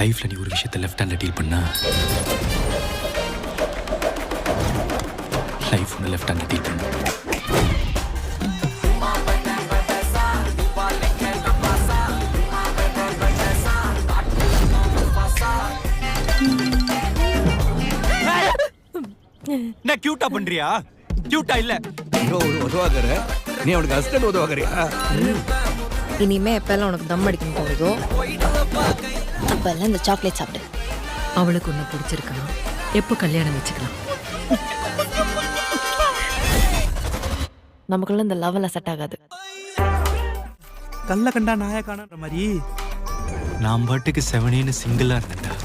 லைஃப்ல நீ ஒரு விஷயத்தை லெஃப்ட் ஹேண்ட்ல டீல் பண்ணா லைஃப் ஒன்று லெஃப்ட் ஹேண்ட்ல டீல் பண்ணு. என்ன கியூட்டா பண்றியா? கியூட்டா இல்ல. ஒரு உதவாகற நீ அவனுக்கு அசிஸ்டன்ட் உதவாகறியா? இனிமே எப்பெல்லாம் உனக்கு தம் அடிக்கணும் தோணுதோ அப்பெல்லாம் இந்த சாக்லேட் சாப்பிடு. அவளுக்கு ஒன்று பிடிச்சிருக்கணும். எப்போ கல்யாணம் வச்சுக்கலாம்? நமக்குள்ள இந்த லெவலில் செட் ஆகாது. கல்ல கண்டா நாய காணற மாதிரி நான் பாட்டுக்கு செவனேன்னு சிங்கிளா இருந்தேன்டா.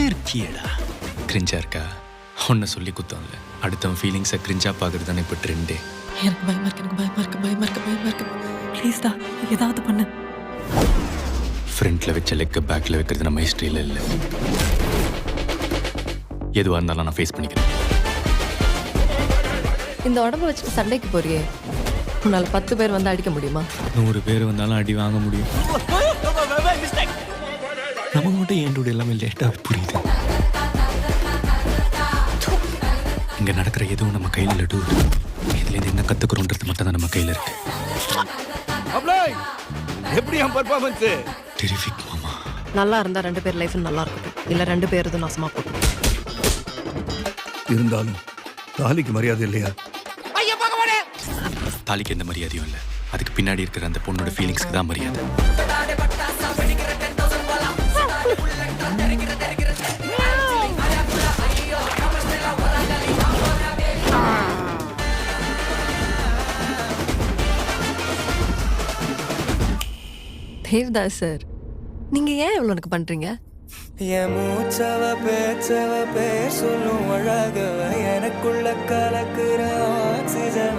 இருக்கியடா கிரிஞ்சா இருக்கா? ஒன்ன சொல்லி குத்தம்ல அடுத்தவன் ஃபீலிங்ஸை கிரிஞ்சா பாக்குறது தானே இப்போ ட்ரெண்டே. எனக்கு பயமா இருக்கு, எனக்கு பயமா இருக்கு. ப்ளீஸ்டா ஏதாவது பண்ணு. ஃப்ரண்ட்ல வச்ச லெக்க பேக்ல வைக்கிறது நம்ம ஹிஸ்டரியில இல்லை. எதுவாக இருந்தாலும் நான் ஃபேஸ் பண்ணிக்கிறேன். இந்த உடம்பு வச்சுட்டு சண்டைக்கு போறியே, உன்னால 10 பேர் வந்து அடிக்க முடியுமா? 100 பேர் வந்தாலும் அடி வாங்க முடியும். நமக்கு மட்டும் ஏன் டூடு எல்லாமே லேட்டாக புரியுது. இங்க நடக்கிற எதுவும் நம்ம கையில் இல்லை டூடு. இதுலேருந்து என்ன கத்துக்கிறோன்றது மட்டும் தான் நம்ம கையில் இருக்கு. எப்படி என் பர்ஃபார்மன்ஸ்? டெரிஃபிக் மாமா. நல்லா இருந்தா 2 பேர் லைஃப் நல்லா இருக்கட்டும், இல்ல 2 பேர் இது நாசமா போகும். இருந்தாலும் தாலிக்கு மரியாதை இல்லையா? தாலிக்கு எந்த மரியாதையும் இல்லை. அதுக்கு பின்னாடி இருக்கிற அந்த பொண்ணோட ஃபீலிங்ஸ்க்கு தான் மரியாதை. தேவ்தாஸ் சார், நீங்க ஏன் இவ்வளவு எனக்கு பண்றீங்க? என் மூச்சவ பேச்சவ பேர் சொல்லும் அழகவ எனக்குள்ள கலக்குற ஆக்சிஜன்